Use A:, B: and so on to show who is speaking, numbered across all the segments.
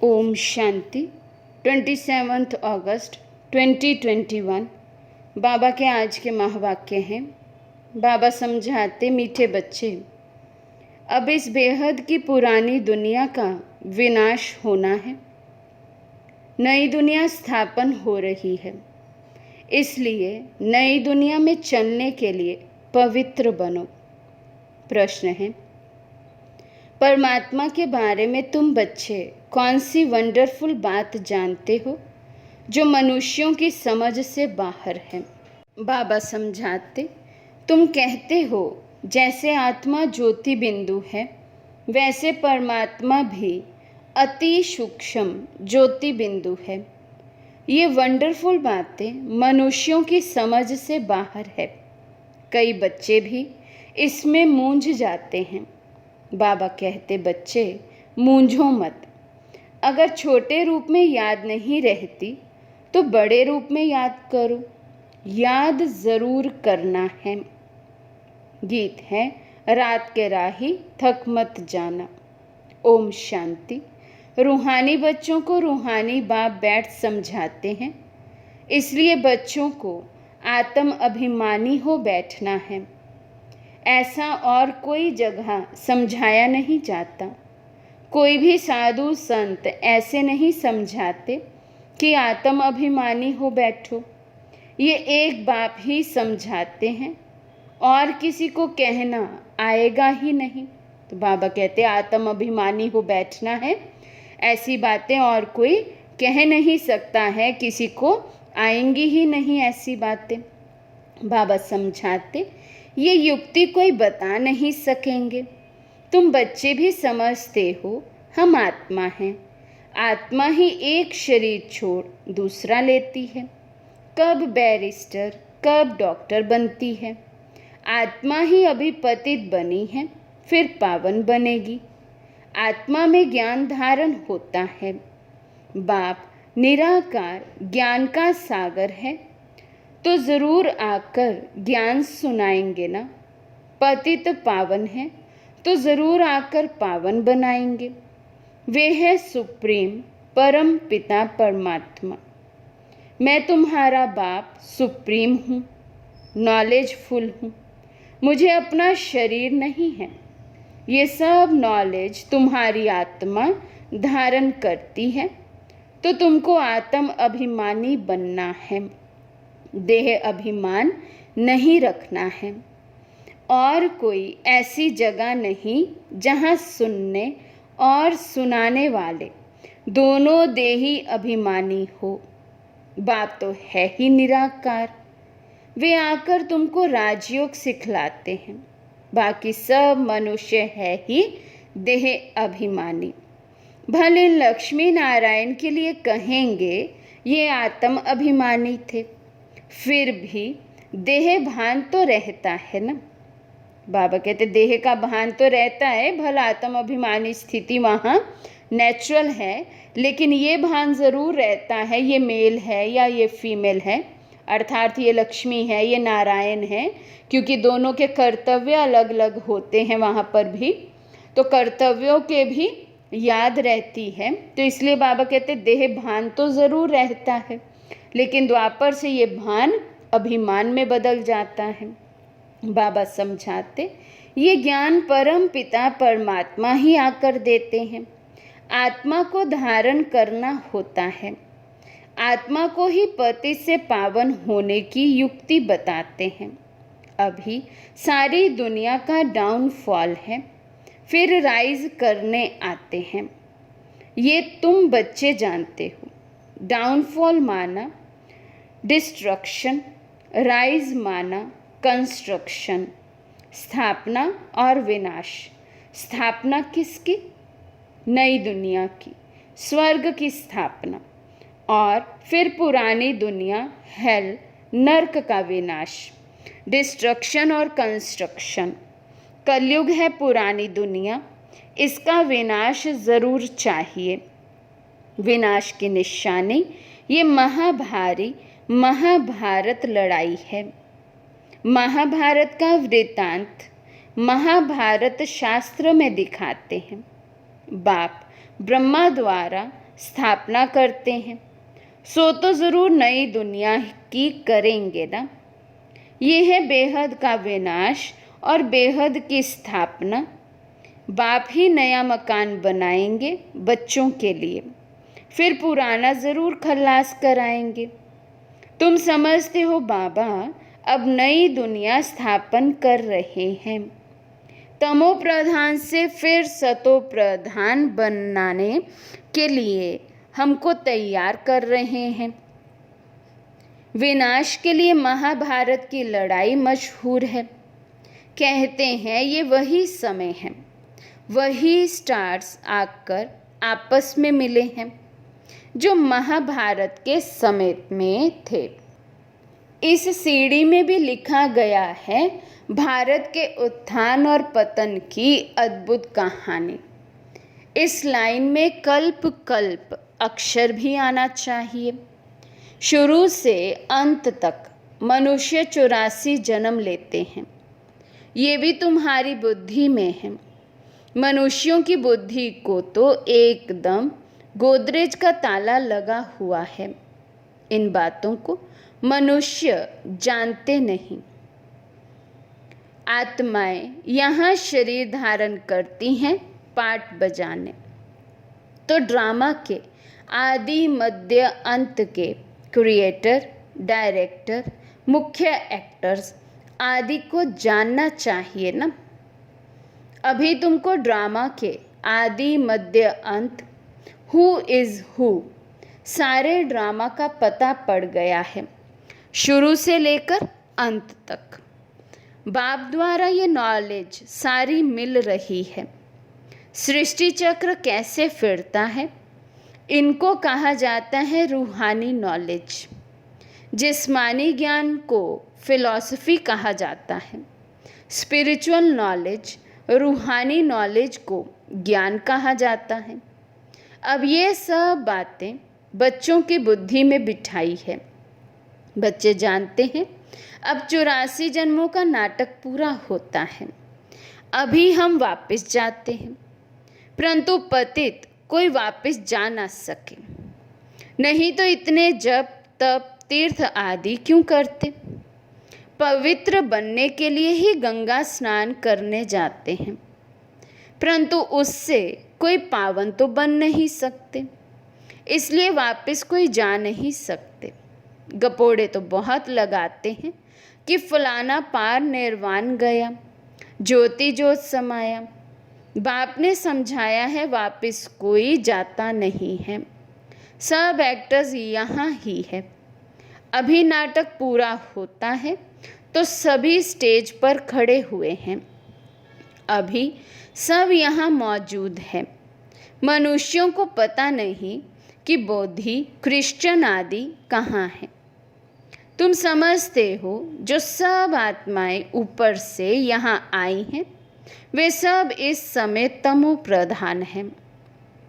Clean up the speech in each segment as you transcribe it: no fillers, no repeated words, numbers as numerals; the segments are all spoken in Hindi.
A: ओम शांति। 27 अगस्त 2021 बाबा के आज के महावाक्य हैं। बाबा समझाते, मीठे बच्चे, अब इस बेहद की पुरानी दुनिया का विनाश होना है, नई दुनिया स्थापन हो रही है। इसलिए नई दुनिया में चलने के लिए पवित्र बनो। प्रश्न है, परमात्मा के बारे में तुम बच्चे कौन सी वंडरफुल बात जानते हो जो मनुष्यों की समझ से बाहर है? बाबा समझाते, तुम कहते हो जैसे आत्मा ज्योति बिंदु है, वैसे परमात्मा भी अति सूक्ष्म ज्योति बिंदु है। ये वंडरफुल बातें मनुष्यों की समझ से बाहर है। कई बच्चे भी इसमें मूंझ जाते हैं। बाबा कहते, बच्चे मूंझो मत। अगर छोटे रूप में याद नहीं रहती तो बड़े रूप में याद करो। याद ज़रूर करना है। गीत है, रात के राही थक मत जाना। ओम शांति। रूहानी बच्चों को रूहानी बाप बैठ समझाते हैं, इसलिए बच्चों को आत्म अभिमानी हो बैठना है। ऐसा और कोई जगह समझाया नहीं जाता। कोई भी साधु संत ऐसे नहीं समझाते कि आत्म अभिमानी हो बैठो। ये एक बाप ही समझाते हैं और किसी को कहना आएगा ही नहीं। तो बाबा कहते, आत्म अभिमानी हो बैठना है। ऐसी बातें और कोई कह नहीं सकता है, किसी को आएंगी ही नहीं ऐसी बातें। बाबा समझाते, ये युक्ति कोई बता नहीं सकेंगे। तुम बच्चे भी समझते हो हम आत्मा हैं। आत्मा ही एक शरीर छोड़ दूसरा लेती है। कब बैरिस्टर, कब डॉक्टर बनती है। आत्मा ही अभी पतित बनी है, फिर पावन बनेगी। आत्मा में ज्ञान धारण होता है। बाप निराकार ज्ञान का सागर है, तो ज़रूर आकर ज्ञान सुनाएंगे ना। पतित पावन है तो ज़रूर आकर पावन बनाएंगे। वे है सुप्रीम परम पिता परमात्मा। मैं तुम्हारा बाप सुप्रीम हूँ, नॉलेजफुल हूँ। मुझे अपना शरीर नहीं है। ये सब नॉलेज तुम्हारी आत्मा धारण करती है, तो तुमको आत्म अभिमानी बनना है। देह अभिमान नहीं रखना है। और कोई ऐसी जगह नहीं जहाँ सुनने और सुनाने वाले दोनों देही अभिमानी हो। बाप तो है ही निराकार। वे आकर तुमको राजयोग सिखलाते हैं। बाकी सब मनुष्य है ही देह अभिमानी। भले लक्ष्मी नारायण के लिए कहेंगे ये आत्म अभिमानी थे, फिर भी देह भान तो रहता है ना। बाबा कहते, देह का भान तो रहता है, भला आत्म अभिमानी स्थिति वहाँ नेचुरल है, लेकिन ये भान ज़रूर रहता है ये मेल है या ये फीमेल है, अर्थात ये लक्ष्मी है ये नारायण है, क्योंकि दोनों के कर्तव्य अलग अलग होते हैं वहाँ पर भी, तो कर्तव्यों के भी याद रहती है। तो इसलिए बाबा कहते, देह भान तो ज़रूर रहता है, लेकिन द्वापर से ये भान अभिमान में बदल जाता है। बाबा समझाते, ये ज्ञान परम पिता परमात्मा ही आकर देते हैं। आत्मा को धारण करना होता है। आत्मा को ही पति से पावन होने की युक्ति बताते हैं। अभी सारी दुनिया का डाउनफॉल है, फिर राइज करने आते हैं। ये तुम बच्चे जानते हो। डाउनफॉल माना डिस्ट्रक्शन, राइज माना कंस्ट्रक्शन, स्थापना और विनाश। स्थापना किसकी? नई दुनिया की, स्वर्ग की स्थापना, और फिर पुरानी दुनिया हेल, नर्क का विनाश। डिस्ट्रक्शन और कंस्ट्रक्शन। कलयुग है पुरानी दुनिया, इसका विनाश ज़रूर चाहिए। विनाश की निशानी ये महाभारी महाभारत लड़ाई है। महाभारत का वृत्तांत महाभारत शास्त्र में दिखाते हैं। बाप ब्रह्मा द्वारा स्थापना करते हैं, सो तो ज़रूर नई दुनिया की करेंगे ना। ये है बेहद का विनाश और बेहद की स्थापना। बाप ही नया मकान बनाएंगे बच्चों के लिए, फिर पुराना ज़रूर खल्लास कराएंगे। तुम समझते हो बाबा अब नई दुनिया स्थापन कर रहे हैं, तमो प्रधान से फिर सतो प्रधान बनाने के लिए हमको तैयार कर रहे हैं। विनाश के लिए महाभारत की लड़ाई मशहूर है। कहते हैं ये वही समय है, वही स्टार्स आकर आपस में मिले हैं जो महाभारत के समय में थे। इस सीढ़ी में भी लिखा गया है भारत के उत्थान और पतन की अद्भुत कहानी। इस लाइन में कल्प कल्प अक्षर भी आना चाहिए। शुरू से अंत तक मनुष्य 84 जन्म लेते हैं। ये भी तुम्हारी बुद्धि में है। मनुष्यों की बुद्धि को तो एकदम गोदरेज का ताला लगा हुआ है। इन बातों को मनुष्य जानते नहीं। आत्माएं यहाँ शरीर धारण करती हैं पाठ बजाने, तो ड्रामा के आदि मध्य अंत के क्रिएटर, डायरेक्टर, मुख्य एक्टर्स आदि को जानना चाहिए ना। अभी तुमको ड्रामा के आदि मध्य अंत, हु इज़ हु, सारे ड्रामा का पता पड़ गया है, शुरू से लेकर अंत तक। बाप द्वारा ये नॉलेज सारी मिल रही है। सृष्टि चक्र कैसे फिरता है, इनको कहा जाता है रूहानी नॉलेज। जिस्मानी ज्ञान को फिलॉसफी कहा जाता है। स्पिरिचुअल नॉलेज, रूहानी नॉलेज को ज्ञान कहा जाता है। अब ये सब बातें बच्चों की बुद्धि में बिठाई है। बच्चे जानते हैं अब 84 जन्मों का नाटक पूरा होता है। अभी हम वापस जाते हैं, परंतु पतित कोई वापस जा ना सके। नहीं तो इतने जप तप तीर्थ आदि क्यों करते। पवित्र बनने के लिए ही गंगा स्नान करने जाते हैं, परंतु उससे कोई पावन तो बन नहीं सकते, इसलिए वापस कोई जा नहीं सकते। गपोड़े तो बहुत लगाते हैं कि फलाना पार निर्वाण गया, ज्योति ज्योत समाया। बाप ने समझाया है वापस कोई जाता नहीं है, सब एक्टर्स यहाँ ही है। अभी नाटक पूरा होता है तो सभी स्टेज पर खड़े हुए हैं। अभी सब यहाँ मौजूद है। मनुष्यों को पता नहीं कि बोधि क्रिश्चियन आदि कहाँ है। तुम समझते हो जो सब आत्माएं ऊपर से यहाँ आई हैं, वे सब इस समय तमो प्रधान हैं।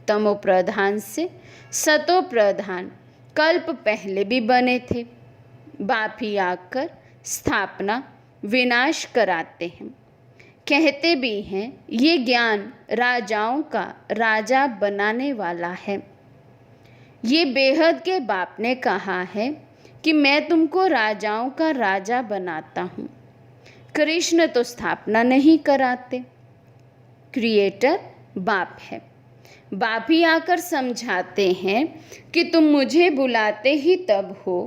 A: तमो प्रधान से सतो प्रधान कल्प पहले भी बने थे। बाप ही आकर स्थापना विनाश कराते हैं। कहते भी हैं ये ज्ञान राजाओं का राजा बनाने वाला है। ये बेहद के बाप ने कहा है कि मैं तुमको राजाओं का राजा बनाता हूँ। कृष्ण तो स्थापना नहीं कराते, क्रिएटर बाप है। बाप ही आकर समझाते हैं कि तुम मुझे बुलाते ही तब हो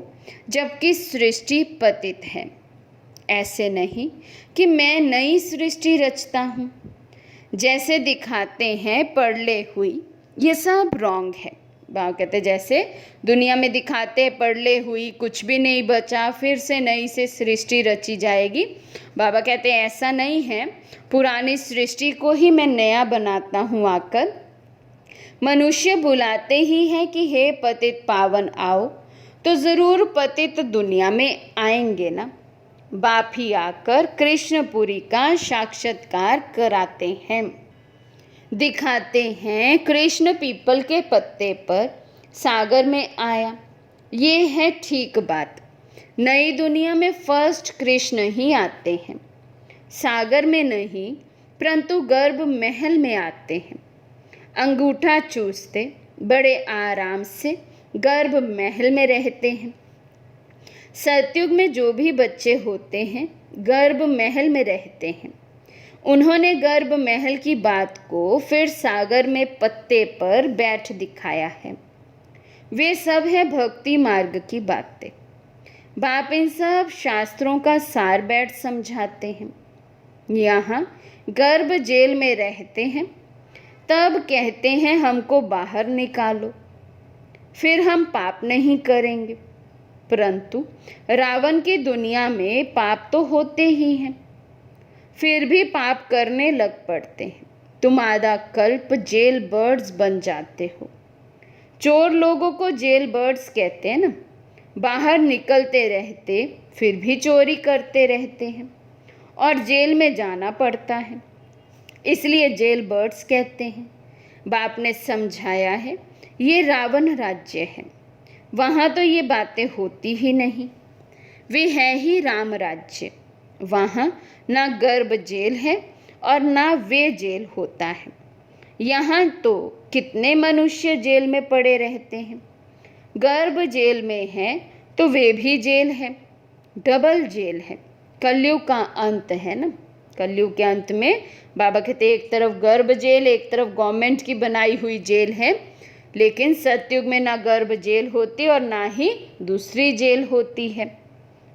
A: जबकि सृष्टि पतित है। ऐसे नहीं कि मैं नई सृष्टि रचता हूँ। जैसे दिखाते हैं पढ़ले हुई, ये सब रॉन्ग है। बाबा कहते जैसे दुनिया में दिखाते हैं पढ़ले हुई, कुछ भी नहीं बचा, फिर से नई से सृष्टि रची जाएगी। बाबा कहते हैं ऐसा नहीं है, पुरानी सृष्टि को ही मैं नया बनाता हूँ आकर। मनुष्य बुलाते ही हैं कि हे पतित पावन आओ, तो ज़रूर पतित दुनिया में आएंगे ना। बाप ही आकर कृष्णपुरी का साक्षात्कार कराते हैं। दिखाते हैं कृष्ण पीपल के पत्ते पर सागर में आया। ये है ठीक बात। नई दुनिया में फर्स्ट कृष्ण ही आते हैं, सागर में नहीं परंतु गर्भ महल में आते हैं। अंगूठा चूसते बड़े आराम से गर्भ महल में रहते हैं। सतयुग में जो भी बच्चे होते हैं गर्भ महल में रहते हैं। उन्होंने गर्भ महल की बात को फिर सागर में पत्ते पर बैठ दिखाया है। वे सब है भक्ति मार्ग की बातें। बाप इन सब शास्त्रों का सार बैठ समझाते हैं। यहाँ गर्भ जेल में रहते हैं, तब कहते हैं हमको बाहर निकालो, फिर हम पाप नहीं करेंगे। परंतु रावण की दुनिया में पाप तो होते ही हैं, फिर भी पाप करने लग पड़ते हैं। तुम आधा कल्प जेल बर्ड्स बन जाते हो। चोर लोगों को जेल बर्ड्स कहते हैं ना। बाहर निकलते रहते फिर भी चोरी करते रहते हैं और जेल में जाना पड़ता है, इसलिए जेल बर्ड्स कहते हैं। बाप ने समझाया है ये रावण राज्य है, वहाँ तो ये बातें होती ही नहीं। वे है ही राम राज्य। वहाँ ना गर्भ जेल है और ना वे जेल होता है। यहाँ तो कितने मनुष्य जेल में पड़े रहते हैं। गर्भ जेल में है तो वे भी जेल है, डबल जेल है। कलयुग का अंत है ना। कलयुग के अंत में बाबा कहते एक तरफ गर्भ जेल, एक तरफ गवर्नमेंट की बनाई हुई जेल है। लेकिन सतयुग में ना गर्भ जेल होती और ना ही दूसरी जेल होती है।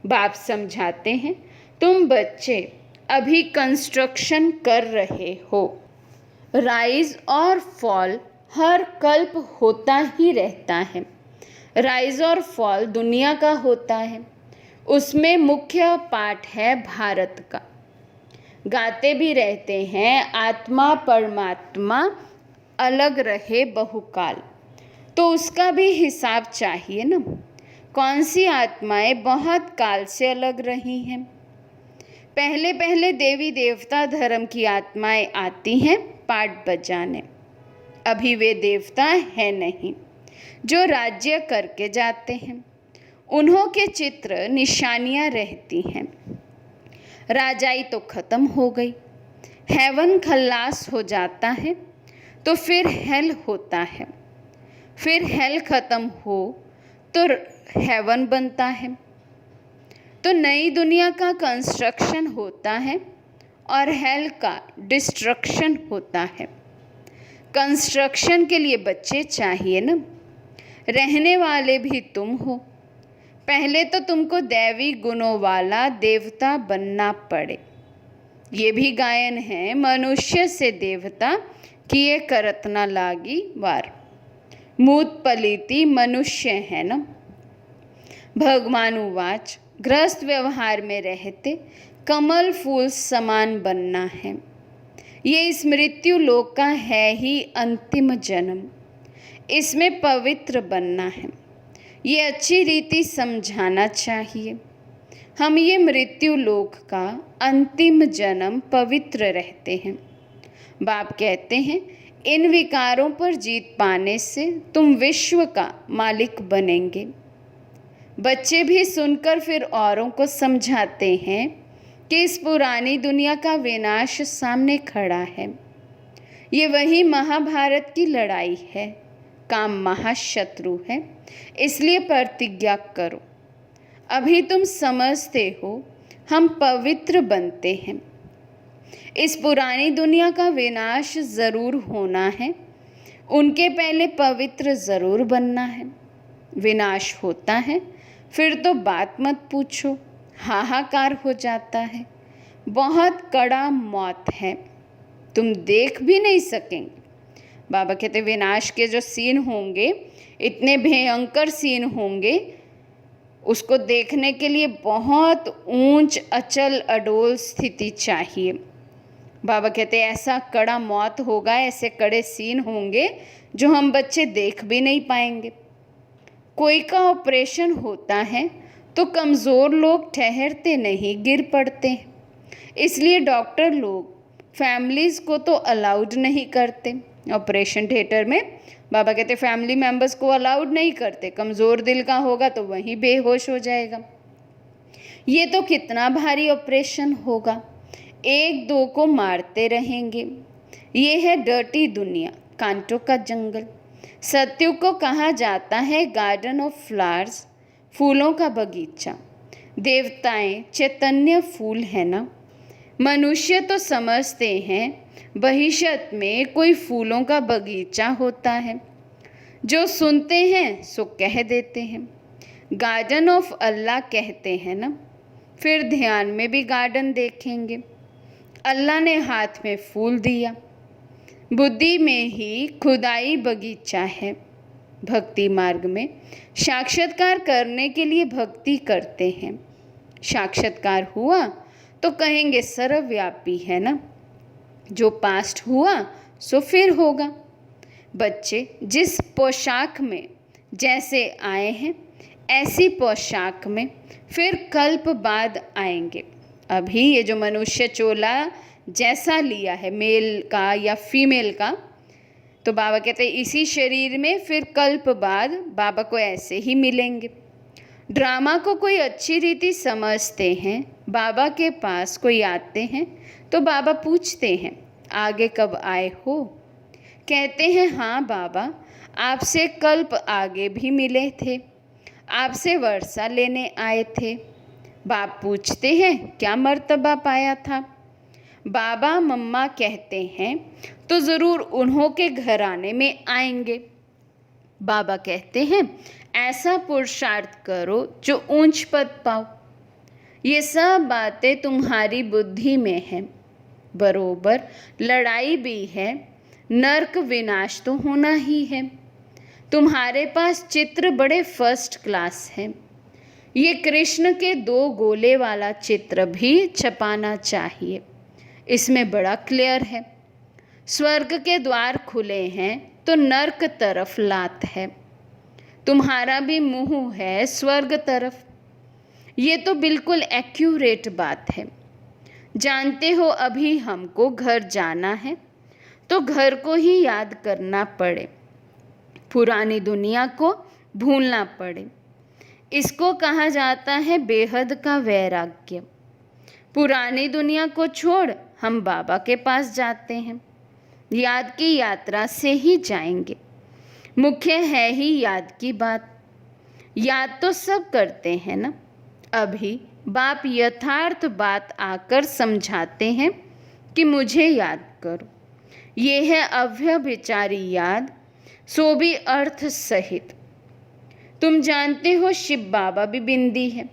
A: बाप समझाते हैं तुम बच्चे अभी कंस्ट्रक्शन कर रहे हो। राइज और फॉल हर कल्प होता ही रहता है। राइज और फॉल दुनिया का होता है, उसमें मुख्य पार्ट है भारत का। गाते भी रहते हैं आत्मा परमात्मा अलग रहे बहुकाल, तो उसका भी हिसाब चाहिए ना। कौन सी आत्माएं बहुत काल से अलग रही हैं। पहले पहले देवी देवता धर्म की आत्माएं आती हैं पाठ बजाने। अभी वे देवता हैं नहीं जो राज्य करके जाते हैं। उन्हों के चित्र निशानियां रहती हैं। राजाई तो खत्म हो गई, हेवन खल्लास हो जाता है, तो फिर हेल होता है। फिर हेल खत्म हो तो हेवन बनता है। तो नई दुनिया का कंस्ट्रक्शन होता है और हेल का डिस्ट्रक्शन होता है। कंस्ट्रक्शन के लिए बच्चे चाहिए ना। रहने वाले भी तुम हो। पहले तो तुमको दैवी गुणों वाला देवता बनना पड़े। ये भी गायन है, मनुष्य से देवता किए करत न लागी वार। मूत पलीती मनुष्य है ना। भगवान उवाच गृहस्थ व्यवहार में रहते कमल फूल समान बनना है। ये इस मृत्यु लोक का है ही अंतिम जन्म। इसमें पवित्र बनना है। ये अच्छी रीति समझाना चाहिए। हम ये मृत्यु लोक का अंतिम जन्म पवित्र रहते हैं। बाप कहते हैं इन विकारों पर जीत पाने से तुम विश्व का मालिक बनेंगे। बच्चे भी सुनकर फिर औरों को समझाते हैं कि इस पुरानी दुनिया का विनाश सामने खड़ा है। ये वही महाभारत की लड़ाई है। काम महाशत्रु है, इसलिए प्रतिज्ञा करो। अभी तुम समझते हो हम पवित्र बनते हैं। इस पुरानी दुनिया का विनाश ज़रूर होना है, उनके पहले पवित्र ज़रूर बनना है। विनाश होता है फिर तो बात मत पूछो, हाहाकार हो जाता है। बहुत कड़ा मौत है, तुम देख भी नहीं सकेंगे। बाबा कहते विनाश के जो सीन होंगे इतने भयंकर सीन होंगे, उसको देखने के लिए बहुत ऊंच अचल अडोल स्थिति चाहिए। बाबा कहते ऐसा कड़ा मौत होगा, ऐसे कड़े सीन होंगे जो हम बच्चे देख भी नहीं पाएंगे। कोई का ऑपरेशन होता है तो कमज़ोर लोग ठहरते नहीं, गिर पड़ते हैं। इसलिए डॉक्टर लोग फैमिलीज़ को तो अलाउड नहीं करते ऑपरेशन थिएटर में। बाबा कहते फैमिली मेम्बर्स को अलाउड नहीं करते। कमज़ोर दिल का होगा तो वहीं बेहोश हो जाएगा। ये तो कितना भारी ऑपरेशन होगा, एक दो को मारते रहेंगे। ये है डर्टी दुनिया, कांटों का जंगल। सत्युग को कहा जाता है गार्डन ऑफ फ्लावर्स, फूलों का बगीचा। देवताएं चैतन्य फूल है ना। मनुष्य तो समझते हैं भविष्य में कोई फूलों का बगीचा होता है। जो सुनते हैं सो कह देते हैं। गार्डन ऑफ अल्लाह कहते हैं ना, फिर ध्यान में भी गार्डन देखेंगे। अल्लाह ने हाथ में फूल दिया, बुद्धि में ही खुदाई बगीचा है। भक्ति मार्ग में साक्षात्कार करने के लिए भक्ति करते हैं। साक्षात्कार हुआ तो कहेंगे सर्वव्यापी है ना। जो पास्ट हुआ सो फिर होगा। बच्चे जिस पोशाक में जैसे आए हैं ऐसी पोशाक में फिर कल्प बाद आएंगे। अभी ये जो मनुष्य चोला जैसा लिया है, मेल का या फीमेल का, तो बाबा कहते हैं इसी शरीर में फिर कल्प बाद बाबा को ऐसे ही मिलेंगे। ड्रामा को कोई अच्छी रीति समझते हैं। बाबा के पास कोई आते हैं तो बाबा पूछते हैं आगे कब आए हो। कहते हैं हाँ बाबा, आपसे कल्प आगे भी मिले थे, आपसे वर्षा लेने आए थे। बाप पूछते हैं क्या मर्तबा पाया था। बाबा मम्मा कहते हैं तो ज़रूर उन्हों के घराने में आएंगे। बाबा कहते हैं ऐसा पुरुषार्थ करो जो ऊंच पद पाओ। ये सब बातें तुम्हारी बुद्धि में हैं। बरोबर लड़ाई भी है, नरक विनाश तो होना ही है। तुम्हारे पास चित्र बड़े फर्स्ट क्लास हैं। ये कृष्ण के 2 गोले वाला चित्र भी छपाना चाहिए, इसमें बड़ा क्लियर है। स्वर्ग के द्वार खुले हैं तो नर्क तरफ लात है। तुम्हारा भी मुंह है स्वर्ग तरफ। ये तो बिल्कुल एक्यूरेट बात है। जानते हो अभी हमको घर जाना है तो घर को ही याद करना पड़े, पुरानी दुनिया को भूलना पड़े। इसको कहा जाता है बेहद का वैराग्य। पुरानी दुनिया को छोड़ हम बाबा के पास जाते हैं। याद की यात्रा से ही जाएंगे। मुख्य है ही याद की बात। याद तो सब करते हैं ना। अभी बाप यथार्थ बात आकर समझाते हैं कि मुझे याद करो। ये है अव्यभिचारी याद, सो भी अर्थ सहित। तुम जानते हो शिव बाबा भी बिंदी है।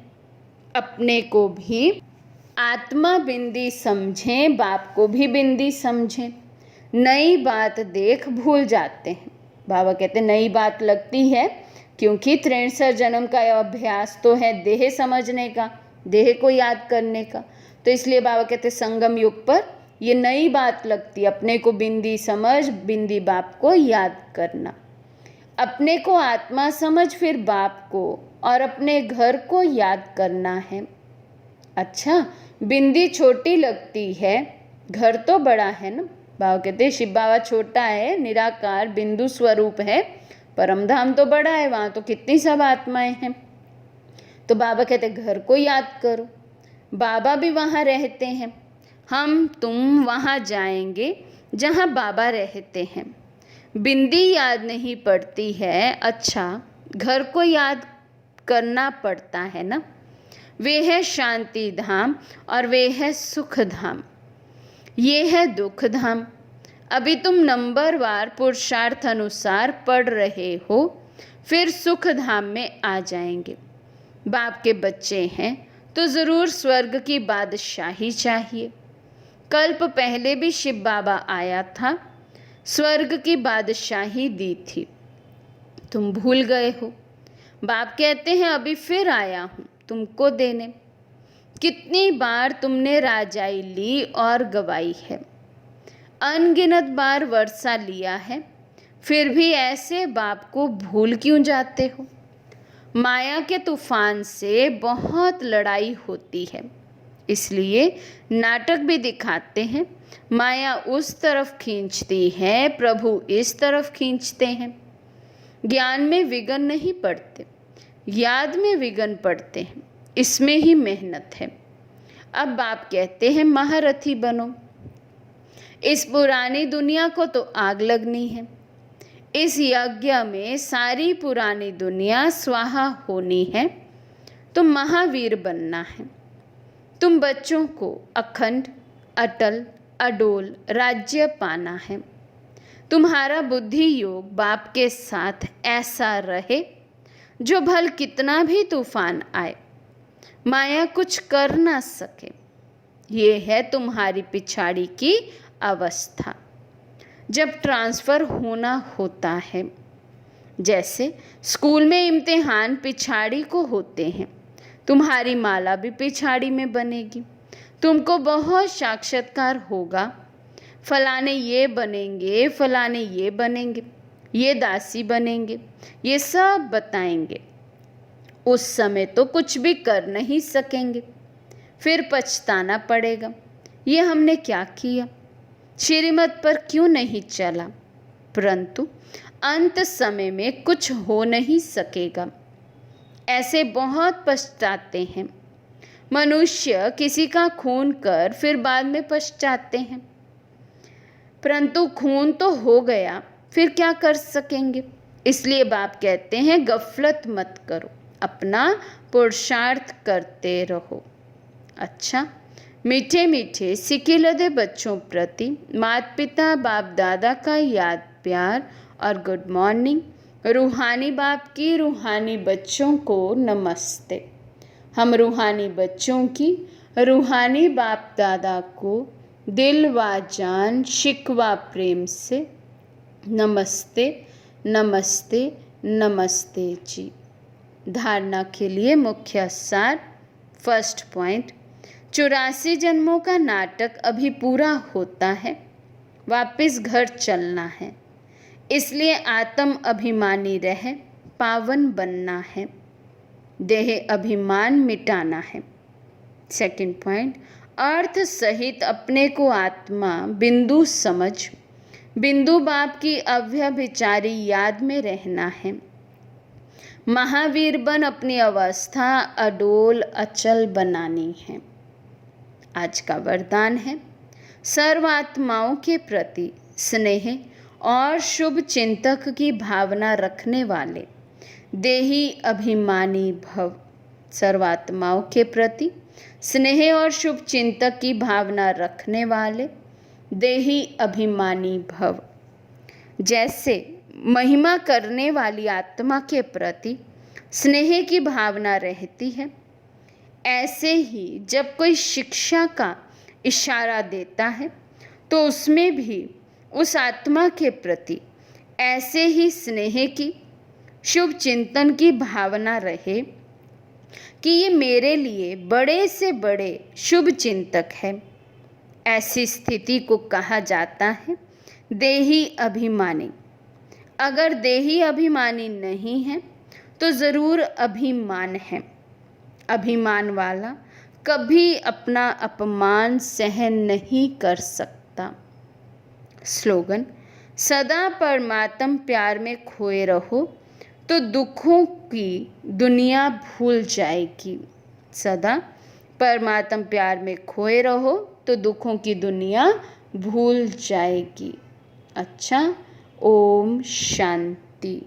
A: अपने को भी आत्मा बिंदी समझें, बाप को भी बिंदी समझें। नई बात देख भूल जाते हैं। बाबा कहते नई बात लगती है क्योंकि 63 जन्म का अभ्यास तो है देह समझने का, देह को याद करने का। तो इसलिए बाबा कहते संगम युग पर ये नई बात लगती है। अपने को बिंदी समझ, बिंदी बाप को याद करना। अपने को आत्मा समझ, फिर बाप को और अपने घर को याद करना है। अच्छा, बिंदी छोटी लगती है, घर तो बड़ा है ना। बाबा कहते शिव बाबा छोटा है, निराकार बिंदु स्वरूप है, परमधाम तो बड़ा है, वहाँ तो कितनी सब आत्माएं हैं। तो बाबा कहते घर को याद करो। बाबा भी वहाँ रहते हैं। हम तुम वहाँ जाएंगे जहाँ बाबा रहते हैं। बिंदी याद नहीं पड़ती है। अच्छा, घर को याद करना पड़ता है ना। वे है शांति धाम और वे है सुख धाम। ये है दुख धाम। अभी तुम नंबरवार पुरुषार्थ अनुसार पढ़ रहे हो, फिर सुख धाम में आ जाएंगे। बाप के बच्चे हैं तो ज़रूर स्वर्ग की बादशाही चाहिए। कल्प पहले भी शिव बाबा आया था, स्वर्ग की बादशाही दी थी, तुम भूल गए हो। बाप कहते हैं अभी फिर आया हूँ तुमको देने। कितनी बार तुमने राजाई ली और गवाई है, अनगिनत बार वर्षा लिया है, फिर भी ऐसे बाप को भूल क्यों जाते हो। माया के तूफान से बहुत लड़ाई होती है, इसलिए नाटक भी दिखाते हैं। माया उस तरफ खींचती है, प्रभु इस तरफ खींचते हैं। ज्ञान में विघ्न नहीं पड़ते, याद में विघ्न पड़ते हैं। इसमें ही मेहनत है। अब बाप कहते हैं महारथी बनो। इस पुरानी दुनिया को तो आग लगनी है। इस यज्ञ में सारी पुरानी दुनिया स्वाहा होनी है, तो महावीर बनना है। तुम बच्चों को अखंड, अटल, अडोल राज्य पाना है। तुम्हारा बुद्धि योग बाप के साथ ऐसा रहे जो भल कितना भी तूफान आए, माया कुछ कर ना सके। ये है तुम्हारी पिछाड़ी की अवस्था जब ट्रांसफ़र होना होता है। जैसे स्कूल में इम्तिहान पिछाड़ी को होते हैं, तुम्हारी माला भी पिछाड़ी में बनेगी। तुमको बहुत साक्षात्कार होगा, फलाने ये बनेंगे, फलाने ये बनेंगे, ये दासी बनेंगे, ये सब बताएंगे। उस समय तो कुछ भी कर नहीं सकेंगे, फिर पछताना पड़ेगा, ये हमने क्या किया, श्रीमत पर क्यों नहीं चला। परंतु अंत समय में कुछ हो नहीं सकेगा, ऐसे बहुत पछताते हैं। मनुष्य किसी का खून कर फिर बाद में पछताते हैं, परंतु खून तो हो गया, फिर क्या कर सकेंगे। इसलिए बाप कहते हैं गफलत मत करो, अपना पुरुषार्थ करते रहो। अच्छा, मीठे मीठे सिकिलदे बच्चों प्रति माता पिता बाप दादा का याद प्यार और गुड मॉर्निंग। रूहानी बाप की रूहानी बच्चों को नमस्ते। हम रूहानी बच्चों की रूहानी बाप दादा को दिल व जान शिकवा प्रेम से नमस्ते नमस्ते नमस्ते जी। धारणा के लिए मुख्य सार। फर्स्ट पॉइंट, 84 जन्मों का नाटक अभी पूरा होता है, वापस घर चलना है। इसलिए आत्म अभिमानी रह पावन बनना है, देह अभिमान मिटाना है। सेकंड पॉइंट, अर्थ सहित अपने को आत्मा बिंदु समझ बिंदु बाप की अव्यभिचारी याद में रहना है। महावीर बन अपनी अवस्था अडोल अचल बनानी है। आज का वरदान है, सर्व आत्माओं के प्रति स्नेह और शुभ चिंतक की भावना रखने वाले देही अभिमानी भव। सर्वात्माओं के प्रति स्नेह और शुभ चिंतक की भावना रखने वाले देही अभिमानी भव। जैसे महिमा करने वाली आत्मा के प्रति स्नेह की भावना रहती है, ऐसे ही जब कोई शिक्षा का इशारा देता है तो उसमें भी उस आत्मा के प्रति ऐसे ही स्नेह की शुभ चिंतन की भावना रहे कि ये मेरे लिए बड़े से बड़े शुभ चिंतक है। ऐसी स्थिति को कहा जाता है देही अभिमानी। अगर देही अभिमानी नहीं है तो ज़रूर अभिमान है। अभिमान वाला कभी अपना अपमान सहन नहीं कर सकता। स्लोगन, सदा परमात्म प्यार में खोए रहो तो दुखों की दुनिया भूल जाएगी। सदा परमात्म प्यार में खोए रहो तो दुखों की दुनिया भूल जाएगी। अच्छा, ओम शांति।